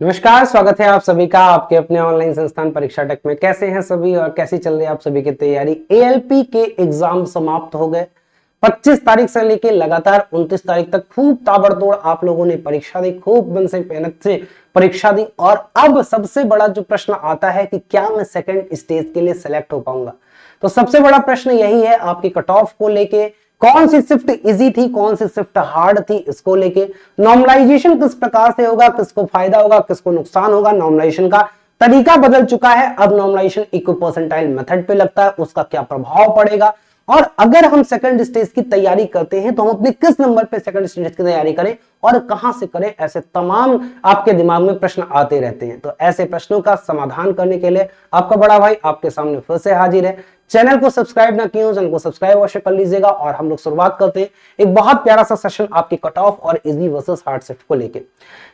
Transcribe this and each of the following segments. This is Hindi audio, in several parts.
नमस्कार, स्वागत है आप सभी का आपके अपने ऑनलाइन संस्थान परीक्षा टेक में। कैसे हैं सभी और कैसी चल रही है आप सभी की तैयारी। एएलपी के एग्जाम समाप्त हो गए। 25 तारीख से लेके लगातार 29 तारीख तक खूब ताबड़तोड़ आप लोगों ने परीक्षा दी, खूब मन से मेहनत से परीक्षा दी। और अब सबसे बड़ा जो प्रश्न आता है कि क्या मैं सेकंड स्टेज के लिए सिलेक्ट हो पाऊंगा। तो सबसे बड़ा प्रश्न यही है आपकी कट ऑफ को लेके, कौन सी शिफ्ट इजी थी, कौन सी शिफ्ट हार्ड थी, इसको लेके नॉर्मलाइजेशन किस प्रकार से होगा, किसको फायदा होगा, किसको नुकसान होगा। नॉर्मलाइजेशन का तरीका बदल चुका है, अब नॉर्मलाइजेशन इक्वी परसेंटाइल मेथड पे लगता है, उसका क्या प्रभाव पड़ेगा। और अगर हम सेकंड स्टेज की तैयारी करते हैं तो हम अपने किस नंबर पे सेकंड स्टेज की तैयारी करें और कहां से करें, ऐसे तमाम आपके दिमाग में प्रश्न आते रहते हैं। तो ऐसे प्रश्नों का समाधान करने के लिए आपका बड़ा भाई आपके सामने फिर से हाजिर है। चैनल को सब्सक्राइब ना किए हो, चैनल को सब्सक्राइब अवश्य कर लीजिएगा। और हम लोग शुरुआत करते हैं एक बहुत प्यारा सा सेशन आपकी कट ऑफ और इजी वर्सेस हार्ड शिफ्ट को लेके।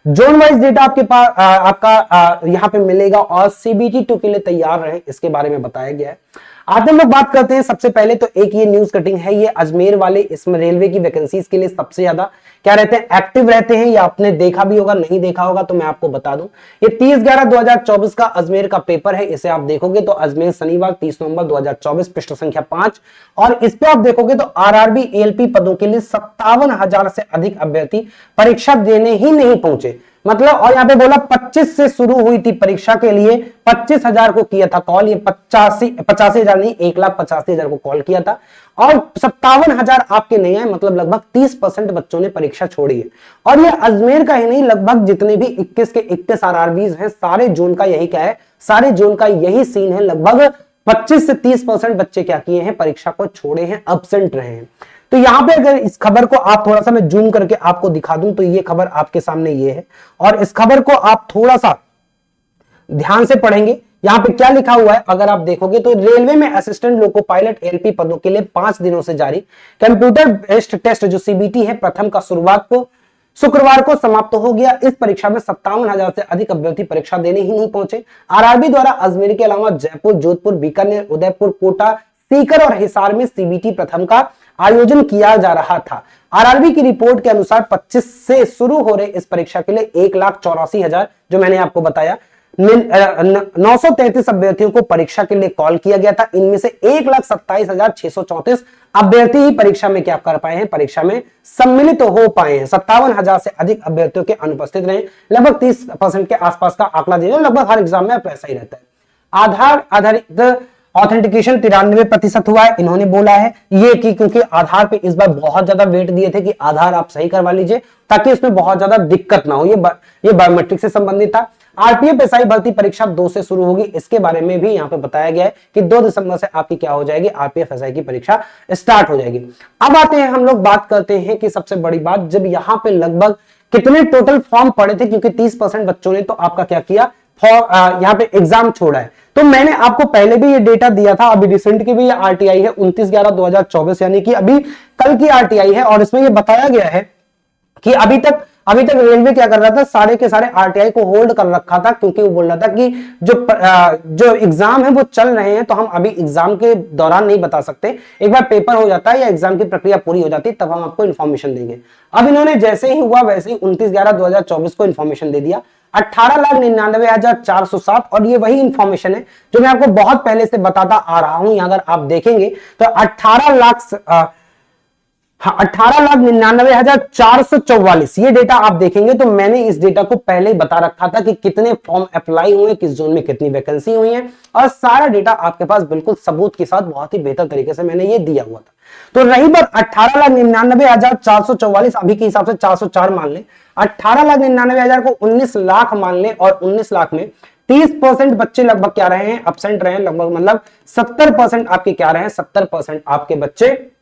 जोन वाइज डेटा आपके पास आपका यहाँ पे मिलेगा और सीबीटी 2 के लिए तैयार रहे, इसके बारे में बताया गया है। आज हम लोग बात करते हैं सबसे पहले तो एक ये न्यूज कटिंग है, ये अजमेर वाले, इसमें रेलवे की वैकेंसीज के लिए सबसे ज्यादा क्या रहते हैं, एक्टिव रहते हैं। या आपने देखा भी होगा, नहीं देखा होगा तो मैं आपको बता दूं, ये 30/11/2024 का अजमेर का पेपर है। इसे आप देखोगे तो अजमेर शनिवार 30 नवंबर 2024 पृष्ठ संख्या 5। और इस पे आप देखोगे तो आरआरबी एएलपी पदों के लिए 57,000 से अधिक अभ्यर्थी परीक्षा देने ही नहीं पहुंचे। मतलब, और यहाँ पे बोला 25 से शुरू हुई थी परीक्षा के लिए, 25,000 को किया था कॉल, ये 85,000 नहीं, 1,85,000 को कॉल किया था और 57,000 आपके नहीं आए। मतलब लगभग 30% बच्चों ने परीक्षा छोड़ी है। और ये अजमेर का ही नहीं, लगभग जितने भी 21 के 21 आरआरबीज हैं, सारे जोन का यही क्या है, सारे जोन का यही सीन है। लगभग 25 से 30% बच्चे क्या किए हैं, परीक्षा को छोड़े हैं, अब्सेंट रहे हैं। तो यहां पे अगर इस खबर को आप थोड़ा सा मैं जूम करके आपको दिखा दूं तो ये खबर आपके सामने ये है। और इस खबर को आप थोड़ा सा ध्यान से पढ़ेंगे। यहां पे क्या लिखा हुआ है अगर आप देखोगे तो, रेलवे में असिस्टेंट लोको पायलट एलपी पदों के लिए 5 दिनों से जारी कंप्यूटर बेस्ड टेस्ट जो सीबीटी है, प्रथम का शुक्रवार को समाप्त हो गया। इस परीक्षा में 57,000 से अधिक अभ्यर्थी परीक्षा देने ही नहीं पहुंचे। आरआरबी द्वारा अजमेर के अलावा जयपुर, जोधपुर, बीकानेर, उदयपुर, कोटा, सीकर और हिसार में सीबीटी प्रथम का आयोजन किया जा रहा था। आरआरबी की रिपोर्ट के अनुसार 25 से शुरू हो रहे इस परीक्षा के लिए 1,84,000 जो मैंने आपको बताया 933 अभ्यर्थियों को परीक्षा के लिए कॉल किया गया था। इनमें से 1,27,634 अभ्यर्थी ही परीक्षा में क्या कर पाए हैं, परीक्षा में सम्मिलित हो पाए हैं। 57,000 से अधिक अभ्यर्थियों के अनुपस्थित रहे। लगभग 30% के आसपास का आंकड़ा दिया, लगभग हर एग्जाम में ऐसा ही रहता है। आधार आधारित ऑथेंटिकेशन 93% हुआ है, इन्होंने बोला है ये कि क्योंकि आधार पे इस बार बहुत ज्यादा वेट दिए थे कि आधार आप सही करवा लीजिए ताकि इसमें बहुत ज्यादा दिक्कत ना हो। ये बायोमेट्रिक से संबंधित था। आरपीएफ एसआई भर्ती परीक्षा 2 से शुरू होगी, इसके बारे में भी यहाँ पे बताया गया है कि 2 दिसंबर से आपकी क्या हो जाएगी, आरपीएफ एसआई की परीक्षा स्टार्ट हो जाएगी। अब आते हैं, हम लोग बात करते हैं कि सबसे बड़ी बात, जब यहाँ पे लगभग कितने टोटल फॉर्म पड़े थे, क्योंकि 30% बच्चों ने तो आपका क्या किया, यहाँ पे एग्जाम छोड़ा है। तो मैंने आपको पहले भी ये डेटा दिया था, अभी रिसेंट की भी ये आरटीआई है 29/11/2024 यानी कि अभी कल की आरटीआई है। और इसमें ये बताया गया है कि अभी तक रेलवे क्या कर रहा था, सारे के सारे आरटीआई को होल्ड कर रखा था, क्योंकि वो बोल रहा था कि जो एग्जाम है वो चल रहे हैं, तो हम अभी एग्जाम के दौरान नहीं बता सकते। एक बार पेपर हो जाता है या एग्जाम की प्रक्रिया पूरी हो जाती है तब हम आपको इन्फॉर्मेशन देंगे। अब इन्होंने जैसे ही हुआ वैसे ही 29/11/2024 को इन्फॉर्मेशन दे दिया, 18,99,407। और ये वही इंफॉर्मेशन है जो मैं आपको बहुत पहले से बताता आ रहा हूं। अगर आप देखेंगे तो 18,99,444 ये डेटा आप देखेंगे तो मैंने इस डेटा को पहले ही बता रखा था कि कितने फॉर्म अप्लाई हुए, किस जोन में कितनी वैकेंसी हुई है, और सारा डेटा आपके पास बिल्कुल सबूत के साथ बहुत ही बेहतर तरीके से मैंने ये दिया हुआ था। तो रही बात 18,99,444, अभी के हिसाब से 404 मान ले, 18,99,000 को 19 लाख मान ले, और 19 लाख में 30% बच्चे लगभग क्या रहे हैं, एब्सेंट रहे हैं। लगभग मतलब 70% आपके क्या रहे हैं, 70% आपके बच्चे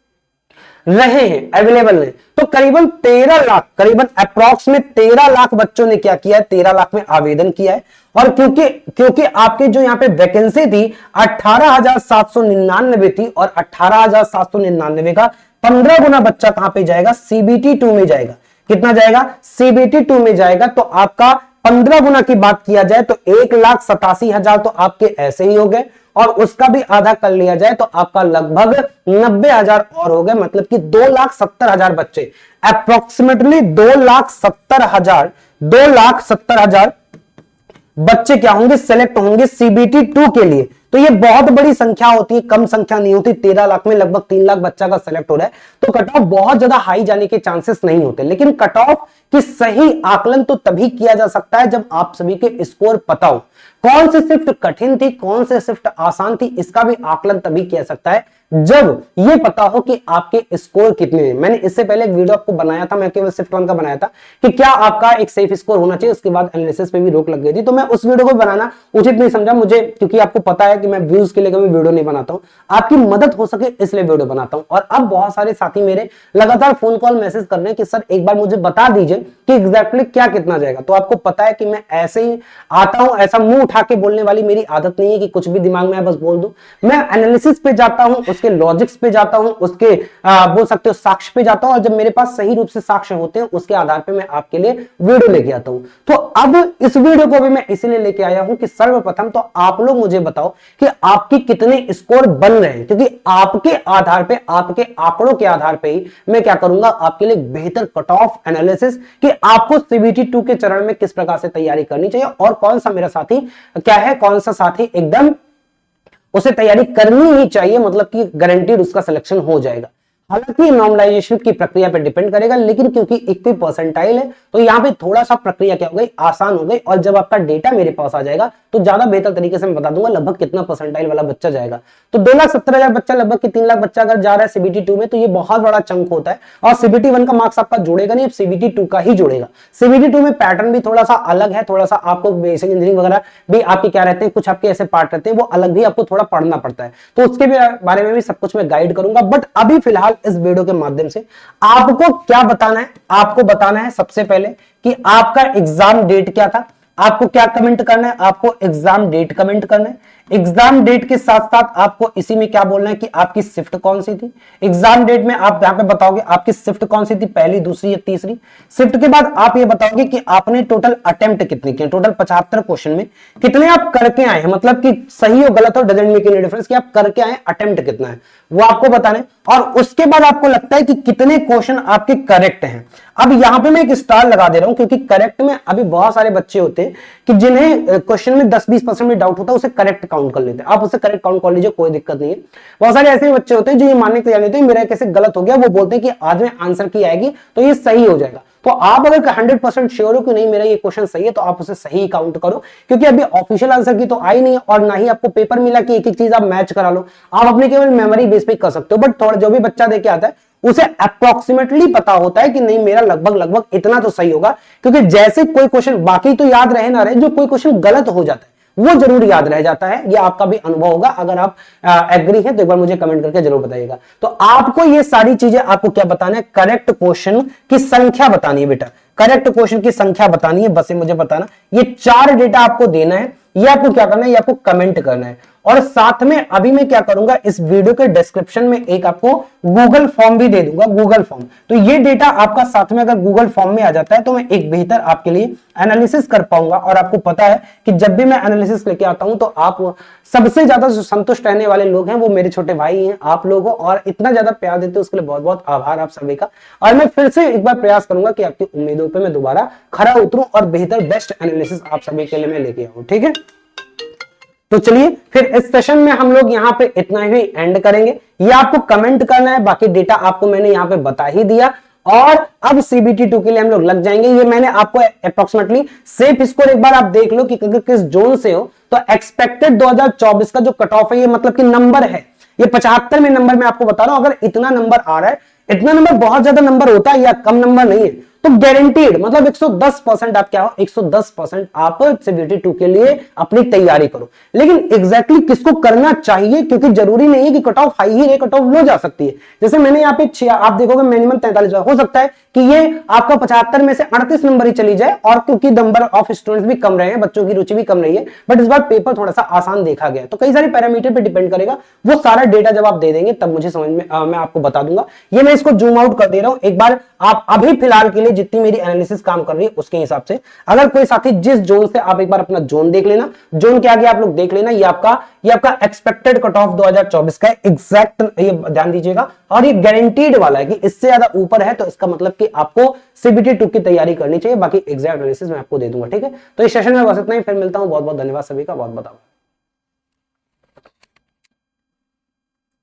रहे हैं, अवेलेबल नहीं। तो करीबन 13 लाख, करीबन अप्रॉक्स में 13 लाख बच्चों ने क्या किया है, 13 लाख में आवेदन किया है। और क्योंकि आपके जो यहाँ पे वैकेंसी थी 18,799 थी, और 18,799 का 15 गुना बच्चा कहां पे जाएगा, सीबीटी 2 में जाएगा। कितना जाएगा, सीबीटी 2 में जाएगा। तो आपका 15 गुना की बात किया जाए तो 1,87,000 तो आपके ऐसे ही हो गए, और उसका भी आधा कर लिया जाए तो आपका लगभग 90,000 और हो गए। मतलब कि 2,70,000 बच्चे, अप्रोक्सीमेटली 2,70,000 बच्चे क्या होंगे, सेलेक्ट होंगे सीबीटी 2 के लिए। तो ये बहुत बड़ी संख्या होती है, कम संख्या नहीं होती। 13 लाख में लगभग 3 लाख बच्चा का सेलेक्ट हो रहा है, तो कट ऑफ बहुत ज्यादा हाई जाने के चांसेस नहीं होते। लेकिन कट ऑफ की सही आकलन तो तभी किया जा सकता है जब आप सभी के स्कोर पता हो। कौन सी शिफ्ट कठिन थी, कौन सी शिफ्ट आसान थी, इसका भी आकलन तभी किया सकता है जब ये पता हो कि आपके स्कोर कितने हैं। मैंने इससे पहले एक वीडियो आपको बनाया था, मैं केवल शिफ्ट 1 का बनाया था कि क्या आपका एक सेफ स्कोर होना चाहिए, उसके बाद एनालिसिस पे भी रोक लग गई थी। तो मैं उस वीडियो को बनाना उचित नहीं समझा मुझे, क्योंकि आपको पता है कि मैं व्यूज के लिए कभी वीडियो नहीं बनाता हूं, आपकी मदद हो सके इसलिए वीडियो बनाता हूं। और अब बहुत सारे साथी मेरे लगातार फोन कॉल मैसेज कर रहे हैं कि सर एक बार मुझे बता दीजिए कि एग्जैक्टली क्या कितना जाएगा। तो आपको पता है कि मैं ऐसे ही आता हूं, ऐसा मुंह उठा के बोलने वाली मेरी आदत नहीं है कि कुछ भी दिमाग में है बस बोल दूं। मैं एनालिसिस पे जाता हूं, उसके लॉजिक्स पे जाता हूं, उसके बोल सकते हो साक्ष्य पे जाता हूं, और जब मेरे पास सही रूप से साक्ष्य होते हैं उसके आधार पे मैं आपके लिए वीडियो लेके आता हूं। तो अब इस वीडियो को भी मैं इसलिए लेके आया हूं कि सर्वप्रथम तो आप लोग मुझे बताओ कि आपकी कितने स्कोर बन रहे हैं, क्योंकि आपके आधार पे, आपके आंकड़ों के आधार पे ही मैं क्या करूंगा आपके लिए बेहतर कट ऑफ एनालिसिस कि आपको सीबीटी 2 के चरण में किस प्रकार से तैयारी करनी चाहिए और कौन सा मेरा साथी क्या है, कौन सा साथी एकदम उसे तैयारी करनी ही चाहिए, मतलब कि गारंटीड उसका सिलेक्शन हो जाएगा। हालांकि नॉर्मलाइजेशन की प्रक्रिया पर डिपेंड करेगा, लेकिन क्योंकि 81 परसेंटाइल है तो यहाँ पे थोड़ा सा प्रक्रिया क्या हो गई, आसान हो गई। और जब आपका डेटा मेरे पास आ जाएगा तो ज्यादा बेहतर तरीके से मैं बता दूंगा लगभग कितना परसेंटाइल वाला बच्चा जाएगा। तो 2,70,000 बच्चा, लगभग 3 लाख बच्चा अगर जा रहा है सीबीटी 2 में, तो ये बहुत बड़ा चंक होता है। और सीबीटी 1 का मार्क्स आपका जोड़ेगा नहीं, सीबीटी 2 का ही जोड़ेगा। सीबीटी 2 में पैटर्न भी थोड़ा सा अलग है, थोड़ा सा आपको बेसिक इंजीनियरिंग वगैरह भी आपके क्या रहते हैं, कुछ आपके ऐसे पार्ट रहते हैं वो अलग भी आपको थोड़ा पढ़ना पड़ता है। तो उसके भी बारे में भी सब कुछ मैं गाइड करूंगा। बट अभी फिलहाल इस वीडियो के माध्यम से आपको क्या बताना है, आपको बताना है सबसे पहले कि आपका एग्जाम डेट क्या था। आपको क्या कमेंट करना है, आपको एग्जाम डेट कमेंट करना है। एग्जाम डेट के साथ साथ आपको इसी में क्या बोलना है कि आपकी शिफ्ट कौन सी थी। एग्जाम डेट में आप यहां पे बताओगे आपकी शिफ्ट कौन सी थी, पहली, दूसरी या तीसरी। शिफ्ट के बाद आप ये बताओगे कि आपने टोटल अटेम्प्ट कितने किए, टोटल 75 क्वेश्चन में कितने आप करके आए हैं, मतलब कि सही हो गलत हो डजंट मेक एनी डिफरेंस, कि आप करके आए, अटेम्प्ट कितना है वो आपको बताना है। और उसके बाद आपको लगता है कि कितने क्वेश्चन आपके करेक्ट हैं। अब यहां पे मैं एक स्टार लगा दे रहा हूं, क्योंकि करेक्ट में अभी बहुत सारे बच्चे होते हैं कि जिन्हें क्वेश्चन में 10-20% में डाउट होता है, उसे करेक्ट काउंट कर लेते हैं। आप उसे करेक्ट काउंट कर लीजिए, कोई दिक्कत नहीं है। बहुत सारे ऐसे बच्चे होते हैं जो ये मानने के तैयार नहीं होते मेरा कैसे गलत हो गया, वो बोलते हैं कि आज में आंसर की आएगी तो ये सही हो जाएगा। तो आप अगर 100% श्योर हो कि नहीं मेरा ये क्वेश्चन सही है, तो आप उसे सही काउंट करो, क्योंकि अभी ऑफिशियल आंसर की तो आई नहीं है और ना ही आपको पेपर मिला कि एक एक चीज आप मैच करा लो। आप अपने केवल मेमोरी बेस पे कर सकते हो, बट थोड़ा जो भी बच्चा देके आता है उसे अप्रोक्सीमेटली पता होता है कि नहीं मेरा लगभग इतना तो सही होगा। क्योंकि जैसे कोई क्वेश्चन बाकी तो याद रहे ना रहे, जो कोई क्वेश्चन गलत हो जाता है वो जरूर याद रह जाता है। ये आपका भी अनुभव होगा। अगर आप एग्री हैं तो एक बार मुझे कमेंट करके जरूर बताइएगा। तो आपको ये सारी चीजें आपको क्या बताना है, करेक्ट क्वेश्चन की संख्या बतानी है बेटा, करेक्ट क्वेश्चन की संख्या बतानी है, बस ये मुझे बताना। ये 4 डेटा आपको देना है, ये आपको क्या करना है, ये आपको कमेंट करना है। और साथ में अभी मैं क्या करूंगा, इस वीडियो के डिस्क्रिप्शन में एक आपको गूगल फॉर्म भी दे दूंगा, गूगल फॉर्म। तो ये डेटा आपका साथ में अगर गूगल फॉर्म में आ जाता है तो मैं एक बेहतर आपके लिए एनालिसिस कर पाऊंगा। और आपको पता है कि जब भी मैं एनालिसिस लेके आता हूं तो आप सबसे ज्यादा जो संतुष्ट रहने वाले लोग हैं वो मेरे छोटे भाई हैं, आप लोगों। और इतना ज्यादा प्यार देते हैं उसके लिए बहुत बहुत आभार आप सभी का। और मैं फिर से एक बार प्रयास करूंगा कि आपकी उम्मीदों पर मैं दोबारा खरा उतरूं और बेहतर बेस्ट एनालिसिस आप सभी के लिए मैं लेके आऊं। ठीक है, तो चलिए फिर इस सेशन में हम लोग यहाँ पे इतना ही एंड करेंगे। ये आपको कमेंट करना है, बाकी डेटा आपको मैंने यहाँ पे बता ही दिया। और अब सीबीटी 2 के लिए हम लोग लग जाएंगे। ये मैंने आपको अप्रोक्सीमेटली सेफ स्कोर एक बार आप देख लो कि अगर किस जोन से हो, तो एक्सपेक्टेड 2024 का जो कट ऑफ है, ये मतलब कि नंबर है, ये 75 में नंबर मैं आपको बता रहा हूं। अगर इतना नंबर आ रहा है, इतना नंबर बहुत ज्यादा नंबर होता है या कम नंबर नहीं है, तो गारंटीड मतलब 110% आप क्या हो, 110% आप सीबीटी 2 के लिए अपनी तैयारी करो। लेकिन एग्जैक्टली किसको करना चाहिए, क्योंकि जरूरी नहीं है कि कट ऑफ हाई ही रहे, कट ऑफ लो जा सकती है। जैसे मैंने यहाँ पे आप देखोगे मिनिमम 43 हो सकता है कि ये आपका 75 में से 38 नंबर ही चली जाए, और क्योंकि नंबर ऑफ स्टूडेंट्स भी कम रहे हैं, बच्चों की रुचि भी कम रही है, बट इस बार पेपर थोड़ा सा आसान देखा गया। तो कई सारे पैरामीटर पे डिपेंड करेगा। वो सारा डेटा जब आप दे देंगे तब मुझे समझ में मैं आपको बता दूंगा। ये मैं इसको जूम आउट कर दे रहा हूं। एक बार आप अभी फिलहाल के लिए जितनी मेरी एनालिसिस काम कर रही है उसके हिसाब से। अगर कोई साथी जिस जोन से, आप एक बार अपना जोन देख लेना, जोन के आगे आप लोग देख लेना, ये आपका एक्सपेक्टेड कट ऑफ 2024 का एग्जैक्ट, ये ध्यान दीजिएगा, और ये गारंटीड वाला है कि इससे ज्यादा ऊपर है तो इसका मतलब कि आपको सीबीटी 2 की तैयारी करनी चाहिए। बाकी एग्जैक्ट एनालिसिस मैं आपको दे दूंगा, ठीक है। तो इस सेशन में बस इतना ही, फिर मिलता हूं। बहुत बहुत धन्यवाद सभी का, बहुत बताओ।